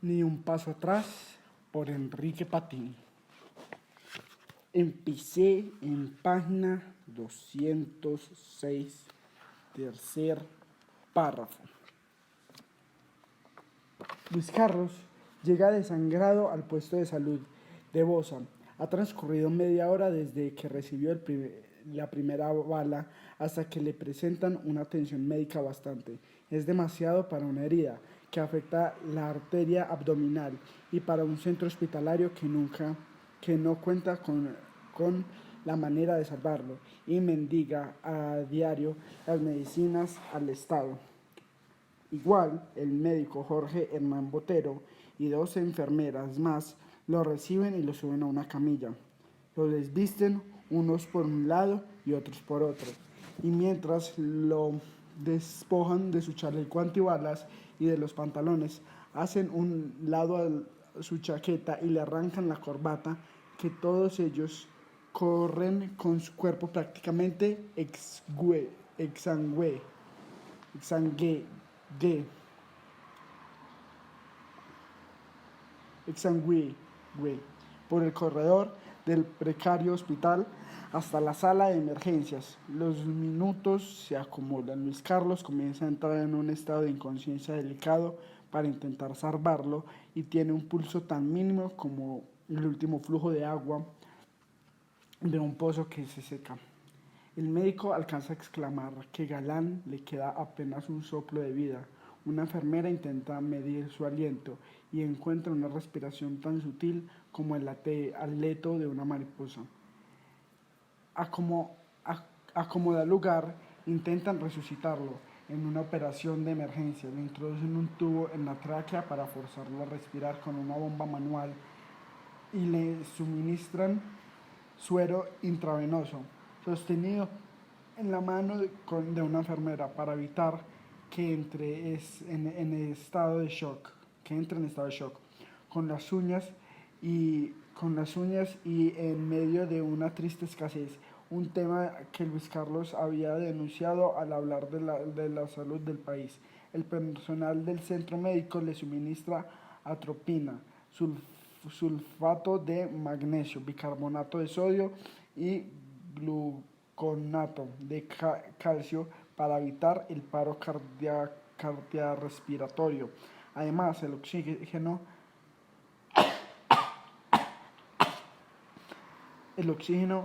Ni un paso atrás por Enrique Patín. Empecé en página 206, tercer párrafo. Luis Carlos llega desangrado al puesto de salud de Bosa. Ha transcurrido media hora desde que recibió la primera bala hasta que le presentan una atención médica bastante. Es demasiado para una herida que afecta la arteria abdominal y para un centro hospitalario que no cuenta con la manera de salvarlo y mendiga a diario las medicinas al Estado. Igual, el médico Jorge Hernán Botero y 2 enfermeras más lo reciben y lo suben a una camilla. Lo desvisten unos por un lado y otros por otro. Y mientras lo despojan de su chaleco antibalas y de los pantalones, hacen un lado a su chaqueta y le arrancan la corbata, que todos ellos corren con su cuerpo prácticamente exsangue por el corredor del precario hospital hasta la sala de emergencias. Los minutos se acomodan. Luis Carlos comienza a entrar en un estado de inconsciencia delicado para intentar salvarlo y tiene un pulso tan mínimo como el último flujo de agua de un pozo que se seca. El médico alcanza a exclamar que Galán le queda apenas un soplo de vida. Una enfermera intenta medir su aliento y encuentra una respiración tan sutil como el aleto de una mariposa. A como da lugar, intentan resucitarlo. En una operación de emergencia le introducen un tubo en la tráquea para forzarlo a respirar con una bomba manual y le suministran suero intravenoso, sostenido en la mano de una enfermera para evitar que entre en estado de shock, con las uñas y en medio de una triste escasez, un tema que Luis Carlos había denunciado al hablar de la salud del país. El personal del centro médico le suministra atropina, sulfato de magnesio, bicarbonato de sodio y gluconato de calcio para evitar el paro cardiorrespiratorio. Además, el oxígeno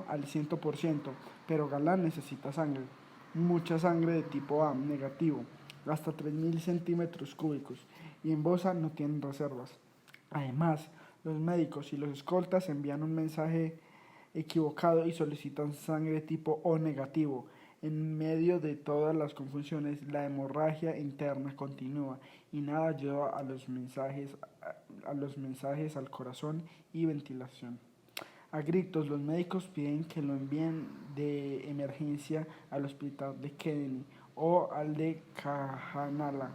al 100%, pero Galán necesita sangre, mucha sangre de tipo A negativo, hasta 3.000 centímetros cúbicos, y en Bosa no tienen reservas. Además, los médicos y los escoltas envían un mensaje equivocado y solicitan sangre tipo O negativo. En medio de todas las confusiones, la hemorragia interna continúa y nada ayuda a los mensajes al corazón y ventilación. A gritos, los médicos piden que lo envíen de emergencia al hospital de Kennedy o al de Cajanala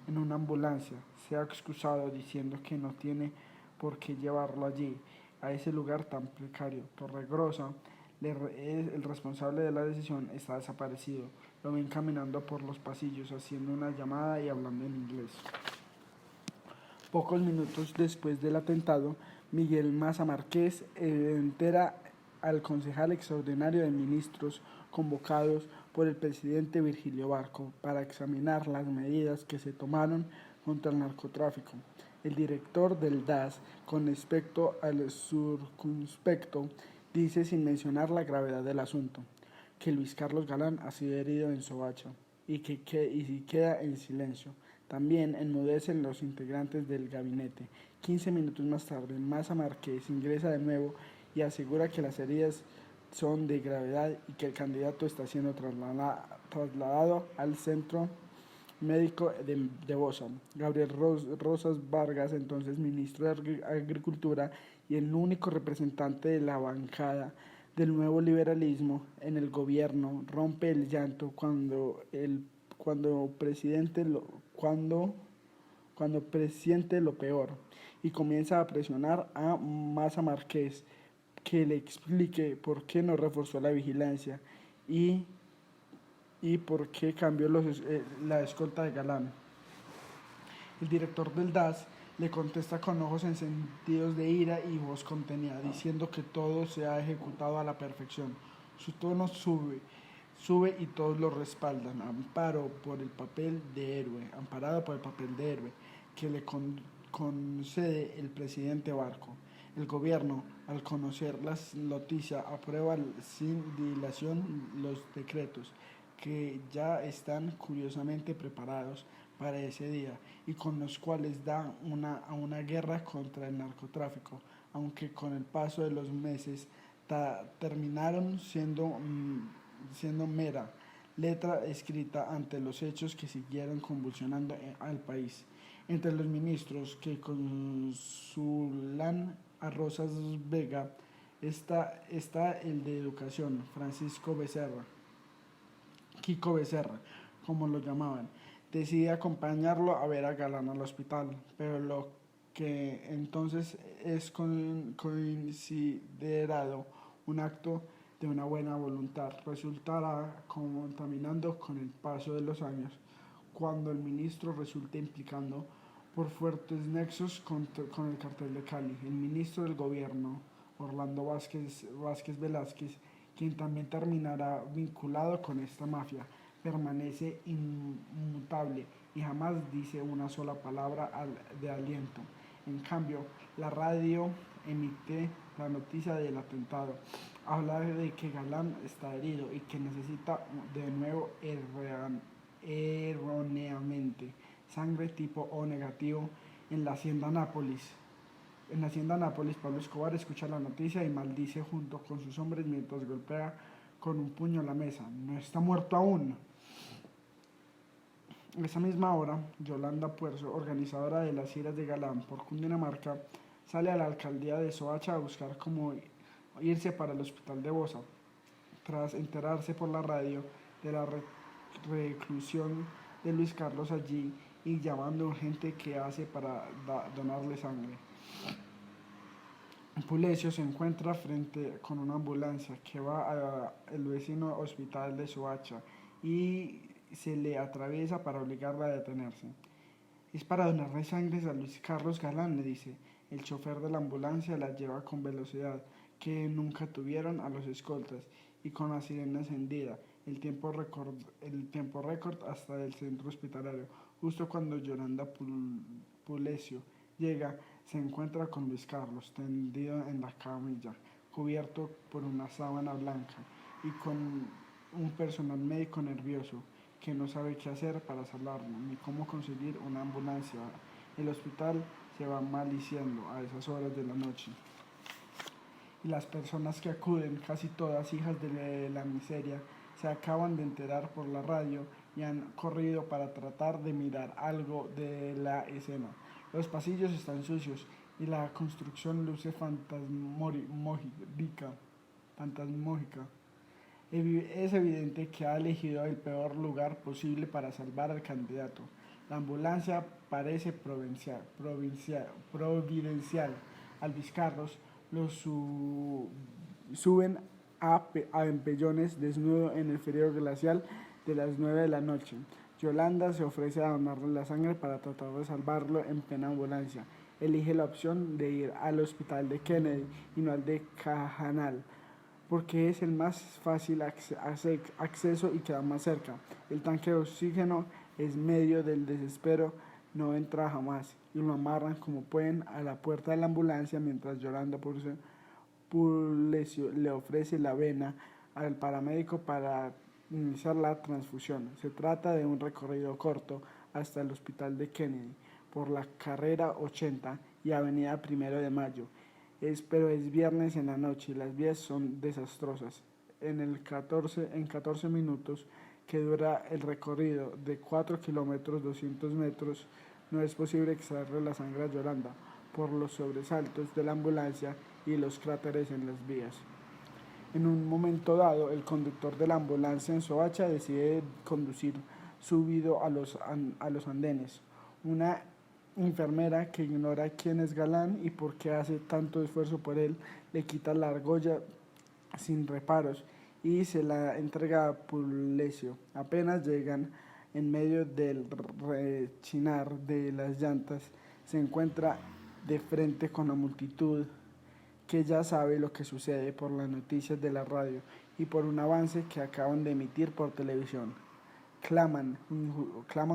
en una ambulancia. Se ha excusado diciendo que no tiene por qué llevarlo allí, a ese lugar tan precario. Torregrosa, el responsable de la decisión, está desaparecido. Lo ven caminando por los pasillos, haciendo una llamada y hablando en inglés. Pocos minutos después del atentado, Miguel Maza Márquez entera al concejal extraordinario de ministros convocados por el presidente Virgilio Barco para examinar las medidas que se tomaron contra el narcotráfico. El director del DAS, con respecto al circunspecto, dice sin mencionar la gravedad del asunto, que Luis Carlos Galán ha sido herido en Soacha y queda en silencio. También enmudecen los integrantes del gabinete. 15 minutos más tarde, Maza Márquez ingresa de nuevo y asegura que las heridas son de gravedad y que el candidato está siendo trasladado al centro médico de Bosa. Gabriel Rosas Vargas, entonces ministro de Agricultura y el único representante de la bancada del nuevo liberalismo en el gobierno, rompe el llanto cuando presiente lo peor y comienza a presionar a Maza Márquez que le explique por qué no reforzó la vigilancia y por qué cambió la escolta de Galán. El director del DAS le contesta con ojos encendidos de ira y voz contenida, diciendo que todo se ha ejecutado a la perfección. Su tono sube y todos lo respaldan, amparado por el papel de héroe que le concede el presidente Barco. El gobierno, al conocer la noticia, aprueba sin dilación los decretos que ya están curiosamente preparados para ese día y con los cuales da a una guerra contra el narcotráfico, aunque con el paso de los meses terminaron siendo mera letra escrita ante los hechos que siguieron convulsionando al país. Entre los ministros que consulan a Rosas Vega está el de Educación, Kiko Becerra, como lo llamaban. Decide acompañarlo a ver a Galán al hospital, pero lo que entonces es considerado un acto de una buena voluntad resultará contaminando con el paso de los años, cuando el ministro resulta implicando por fuertes nexos con el cartel de Cali. El ministro del gobierno, Orlando Vázquez Velázquez, quien también terminará vinculado con esta mafia, permanece inmutable y jamás dice una sola palabra de aliento. En cambio, la radio emite la noticia del atentado, habla de que Galán está herido y que necesita de nuevo erróneamente sangre tipo O negativo en la hacienda Nápoles. En la hacienda Nápoles, Pablo Escobar escucha la noticia y maldice junto con sus hombres mientras golpea con un puño la mesa. No está muerto aún. A esa misma hora, Yolanda Puerzo, organizadora de las giras de Galán por Cundinamarca, sale a la alcaldía de Soacha a buscar cómo irse para el hospital de Bosa, tras enterarse por la radio de la reclusión de Luis Carlos allí y llamando urgente qué hace para donarle sangre. Pulecio se encuentra frente con una ambulancia que va al vecino hospital de Soacha y se le atraviesa para obligarla a detenerse. Es para donarle sangre a Luis Carlos Galán, le dice. El chofer de la ambulancia la lleva con velocidad que nunca tuvieron a los escoltas y con la sirena encendida, el tiempo récord hasta el centro hospitalario. Justo cuando Yolanda Pulecio llega, se encuentra con Luis Carlos tendido en la camilla, cubierto por una sábana blanca y con un personal médico nervioso que no sabe qué hacer para salvarlo ni cómo conseguir una ambulancia. El hospital se va maliciendo a esas horas de la noche y las personas que acuden, casi todas hijas de la miseria, se acaban de enterar por la radio y han corrido para tratar de mirar algo de la escena. Los pasillos están sucios y la construcción luce fantasmógica. Es evidente que ha elegido el peor lugar posible para salvar al candidato. La ambulancia parece providencial. A Luis Carlos lo suben a empellones desnudo en el frío glacial de las 9 de la noche. Yolanda se ofrece a donarle la sangre para tratar de salvarlo en plena ambulancia. Elige la opción de ir al hospital de Kennedy y no al de Cajanal, porque es el más fácil acceso y queda más cerca. El tanque de oxígeno es medio del desespero, no entra jamás, y lo amarran como pueden a la puerta de la ambulancia mientras Yolanda Pulecio le ofrece la vena al paramédico para iniciar la transfusión. Se trata de un recorrido corto hasta el hospital de Kennedy por la carrera 80 y avenida 1 de Mayo. Pero es viernes en la noche y las vías son desastrosas. En 14 minutos que dura el recorrido de 4 kilómetros 200 metros, no es posible extraerle la sangre a Yolanda por los sobresaltos de la ambulancia y los cráteres en las vías. En un momento dado, el conductor de la ambulancia en Soacha decide conducir subido a los andenes. Una enfermera que ignora quién es Galán y por qué hace tanto esfuerzo por él, le quita la argolla sin reparos y se la entrega a Pulecio. Apenas llegan en medio del rechinar de las llantas, se encuentra de frente con la multitud que ya sabe lo que sucede por las noticias de la radio y por un avance que acaban de emitir por televisión. Claman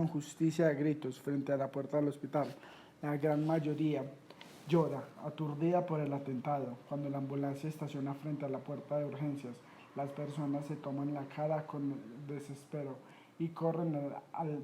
justicia a gritos frente a la puerta del hospital. La gran mayoría llora, aturdida por el atentado. Cuando la ambulancia estaciona frente a la puerta de urgencias, las personas se toman la cara con desespero y corren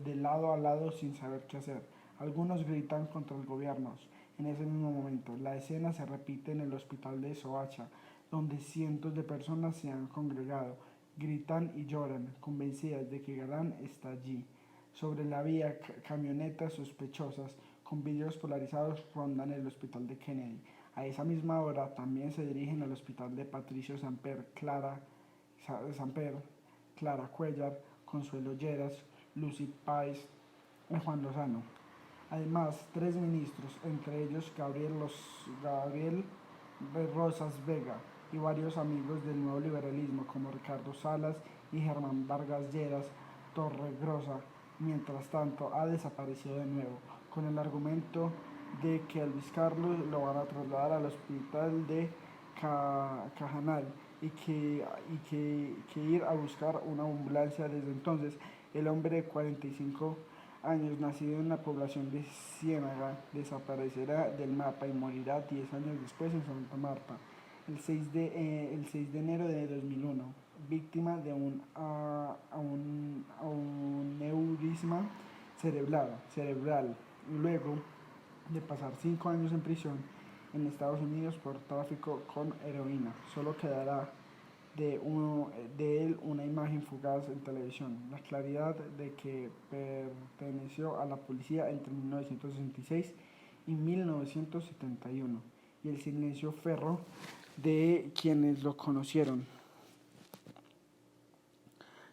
de lado a lado sin saber qué hacer. Algunos gritan contra el gobierno. En ese mismo momento, la escena se repite en el hospital de Soacha, donde cientos de personas se han congregado, gritan y lloran, convencidas de que Galán está allí. Sobre la vía, camionetas sospechosas con vidrios polarizados rondan el hospital de Kennedy. A esa misma hora también se dirigen al hospital de Patricio Samper, Clara Cuellar, Consuelo Lleras, Lucy Páez y Juan Lozano. Además, 3 ministros, entre ellos Gabriel Rosas Vega y varios amigos del nuevo liberalismo como Ricardo Salas y Germán Vargas Lleras Torregrosa, mientras tanto, ha desaparecido de nuevo, con el argumento de que a Luis Carlos lo van a trasladar al hospital de Cajanal y que ir a buscar una ambulancia. Desde entonces, el hombre de 45 años, nacido en la población de Ciénaga, desaparecerá del mapa y morirá 10 años después en Santa Marta, el 6 de enero de 2001, víctima de un aneurisma cerebral, luego de pasar 5 años en prisión en Estados Unidos por tráfico con heroína. Solo quedará de él una imagen fugaz en televisión, la claridad de que perteneció a la policía entre 1966 y 1971, y el silencio ferro de quienes lo conocieron.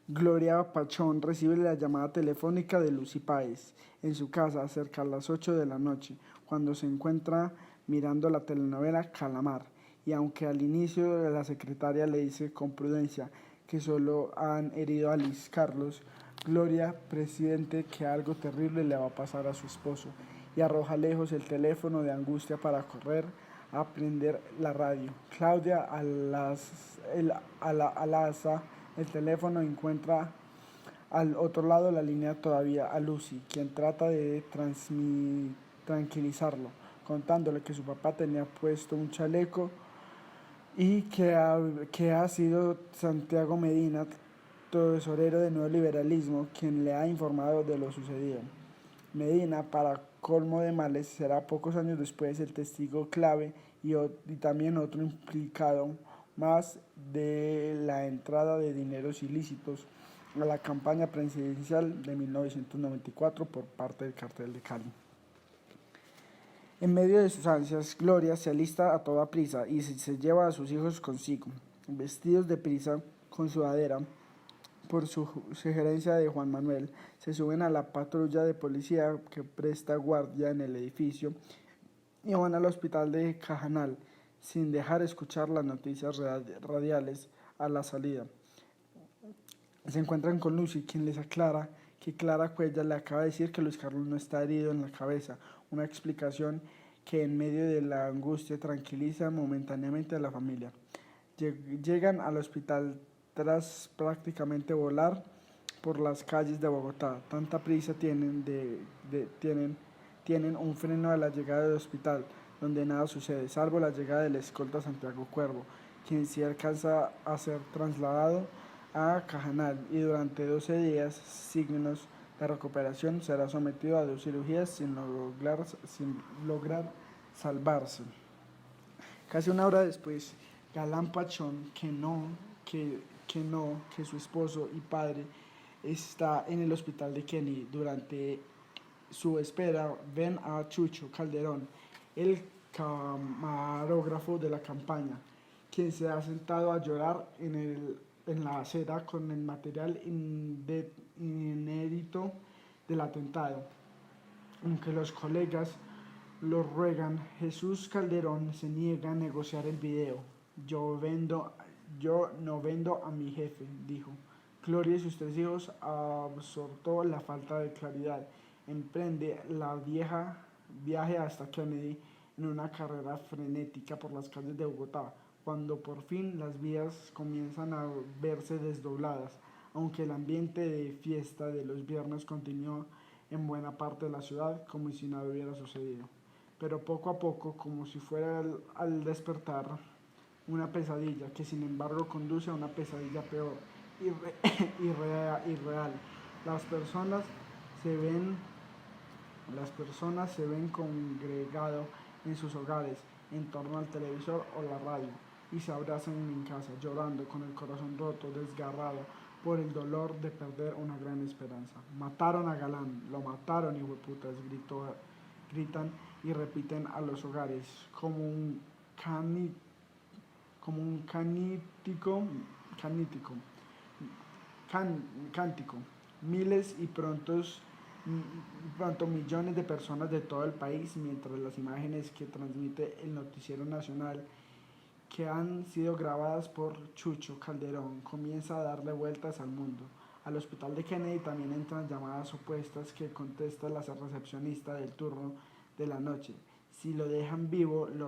Gloria Pachón recibe la llamada telefónica de Lucy Páez en su casa cerca de las 8 de la noche, cuando se encuentra mirando la telenovela Calamar. Y aunque al inicio la secretaria le dice con prudencia que solo han herido a Luis Carlos, Gloria presiente que algo terrible le va a pasar a su esposo y arroja lejos el teléfono de angustia para correr a prender la radio. Claudia alaza el teléfono, encuentra al otro lado la línea todavía a Lucy, quien trata de tranquilizarlo, contándole que su papá tenía puesto un chaleco y que ha sido Santiago Medina, tesorero del nuevo liberalismo, quien le ha informado de lo sucedido. Medina, para colmo de males, será pocos años después el testigo clave y también otro implicado más de la entrada de dineros ilícitos a la campaña presidencial de 1994 por parte del Cartel de Cali. En medio de sus ansias, Gloria se alista a toda prisa y se lleva a sus hijos consigo, vestidos de prisa, con sudadera. Por sugerencia de Juan Manuel, se suben a la patrulla de policía que presta guardia en el edificio y van al hospital de Cajanal, sin dejar escuchar las noticias radiales a la salida. Se encuentran con Lucy, quien les aclara que Clara Cuellar le acaba de decir que Luis Carlos no está herido en la cabeza, una explicación que en medio de la angustia tranquiliza momentáneamente a la familia. Llegan al hospital tras prácticamente volar por las calles de Bogotá. Tanta prisa tienen un freno a la llegada del hospital, donde nada sucede, salvo la llegada del escolta Santiago Cuervo, quien sí alcanza a ser trasladado a Cajanal y durante 12 días signos de recuperación será sometido a 2 cirugías sin lograr salvarse. Casi una hora después, Galán Pachón, que su esposo y padre está en el hospital de Kennedy. Durante su espera ven a Chucho Calderón, el camarógrafo de la campaña, quien se ha sentado a llorar en la acera con el material inédito del atentado. Aunque los colegas lo ruegan, Jesús Calderón se niega a negociar el video. Yo no vendo a mi jefe, dijo. Gloria y sus 3 hijos absorto la falta de claridad. Emprende la vieja Viaje hasta Kennedy en una carrera frenética por las calles de Bogotá, cuando por fin las vías comienzan a verse desdobladas, aunque el ambiente de fiesta de los viernes continúa en buena parte de la ciudad como si nada hubiera sucedido. Pero poco a poco, como si fuera al despertar, una pesadilla que sin embargo conduce a una pesadilla peor, irreal. Las personas se ven, las personas se ven congregado en sus hogares, en torno al televisor o la radio, y se abrazan en casa, llorando con el corazón roto, desgarrado por el dolor de perder una gran esperanza. Mataron a Galán, lo mataron, hijueputas, gritan y repiten a los hogares como un cántico. Miles y pronto millones de personas de todo el país, mientras las imágenes que transmite el noticiero nacional, que han sido grabadas por Chucho Calderón, comienza a darle vueltas al mundo. Al hospital de Kennedy también entran llamadas opuestas que contesta la recepcionista del turno de la noche. Si lo dejan vivo, lo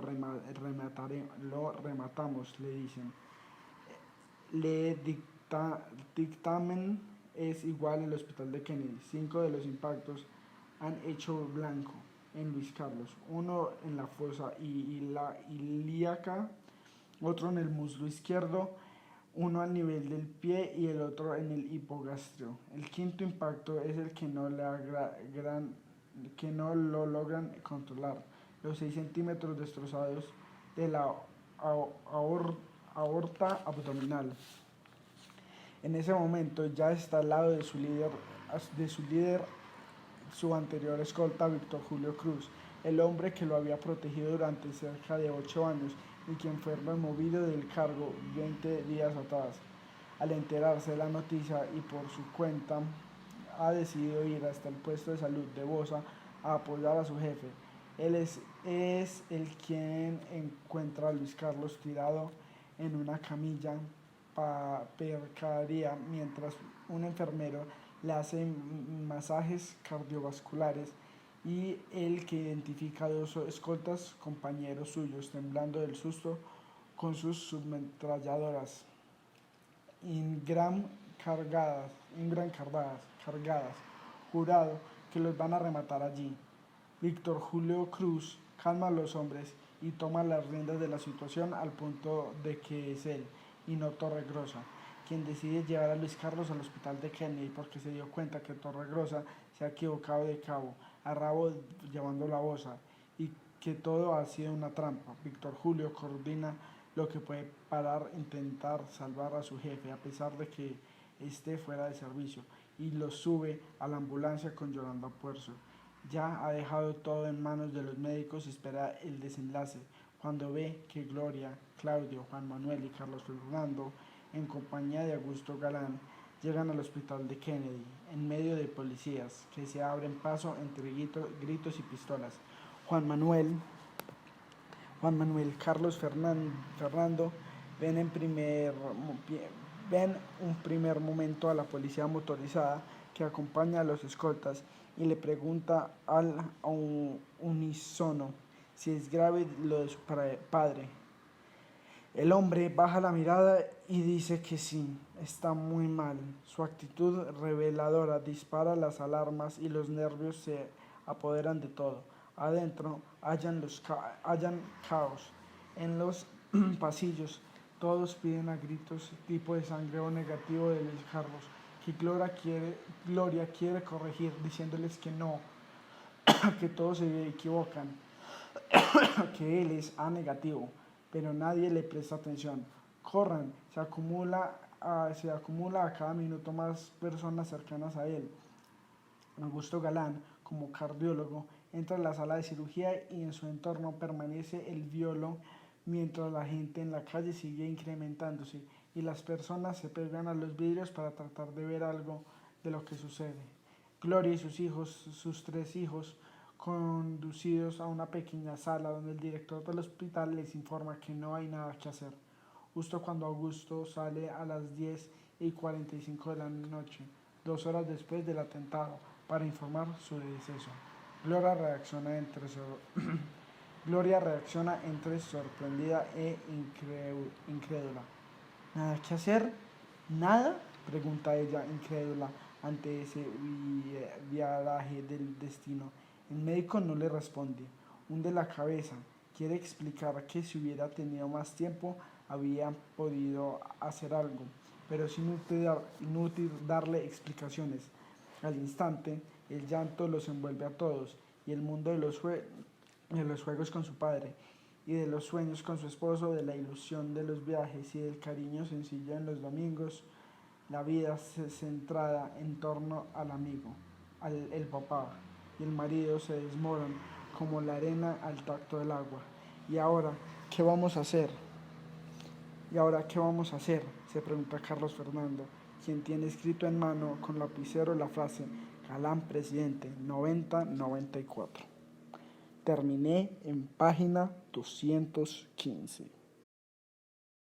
rematamos, le dicen. Le dictamen es igual en el hospital de Kennedy. 5 de los impactos han hecho blanco en Luis Carlos, uno en la fosa ilíaca, otro en el muslo izquierdo, uno al nivel del pie y el otro en el hipogastrio. El quinto impacto es el que no lo logran controlar. Los 6 centímetros destrozados de la aorta abdominal. En ese momento ya está al lado de su líder, su anterior escolta, Víctor Julio Cruz, el hombre que lo había protegido durante cerca de 8 años y quien fue removido del cargo 20 días atrás. Al enterarse de la noticia y por su cuenta, ha decidido ir hasta el puesto de salud de Bosa a apoyar a su jefe. Él es el quien encuentra a Luis Carlos tirado en una camilla percaría mientras un enfermero le hace masajes cardiovasculares y el que identifica a 2 escoltas compañeros suyos temblando del susto con sus submetralladoras cargadas, jurado que los van a rematar allí. Víctor Julio Cruz calma a los hombres y toma las riendas de la situación al punto de que es él, y no Torregrosa, quien decide llevar a Luis Carlos al hospital de Kennedy porque se dio cuenta que Torregrosa se ha equivocado de cabo a rabo llevando la bosa y que todo ha sido una trampa. Víctor Julio coordina lo que puede para intentar salvar a su jefe a pesar de que esté fuera de servicio y lo sube a la ambulancia con Yolanda Puerzo. Ya ha dejado todo en manos de los médicos y espera el desenlace cuando ve que Gloria, Claudio, Juan Manuel y Carlos Fernando, en compañía de Augusto Galán, llegan al hospital de Kennedy, en medio de policías que se abren paso entre gritos y pistolas. Juan Manuel, Carlos Fernando ven un primer momento a la policía motorizada que acompaña a los escoltas y le pregunta al unísono si es grave lo de su padre. El hombre baja la mirada y dice que sí, está muy mal. Su actitud reveladora dispara las alarmas y los nervios se apoderan de todo. Adentro hallan caos. En los pasillos todos piden a gritos tipo de sangre o negativo de Luis Carlos, que Gloria quiere corregir diciéndoles que no, que todos se equivocan, que él es A negativo, pero nadie le presta atención. Corran, se acumula a cada minuto más personas cercanas a él. Augusto Galán, como cardiólogo, entra a la sala de cirugía y en su entorno permanece el violo mientras la gente en la calle sigue incrementándose y las personas se pegan a los vidrios para tratar de ver algo de lo que sucede. Gloria y sus 3 hijos, conducidos a una pequeña sala donde el director del hospital les informa que no hay nada que hacer. Justo cuando Augusto sale a las 10:45 de la noche, 2 horas después del atentado, para informar su deceso. Gloria reacciona entre, Gloria reacciona entre sorprendida e incrédula. ¿Nada que hacer? ¿Nada? Pregunta ella, incrédula, ante ese viaje del destino. El médico no le responde, hunde la cabeza, quiere explicar que si hubiera tenido más tiempo había podido hacer algo, pero es inútil darle explicaciones. Al instante, el llanto los envuelve a todos y el mundo de los juegos con su padre y de los sueños con su esposo, de la ilusión de los viajes y del cariño sencillo en los domingos, la vida centrada en torno al amigo, el papá y el marido se desmoran como la arena al tacto del agua. ¿Y ahora qué vamos a hacer? ¿Y ahora qué vamos a hacer? Se pregunta Carlos Fernando, quien tiene escrito en mano con lapicero la frase Galán Presidente 90-94. Terminé en página 215.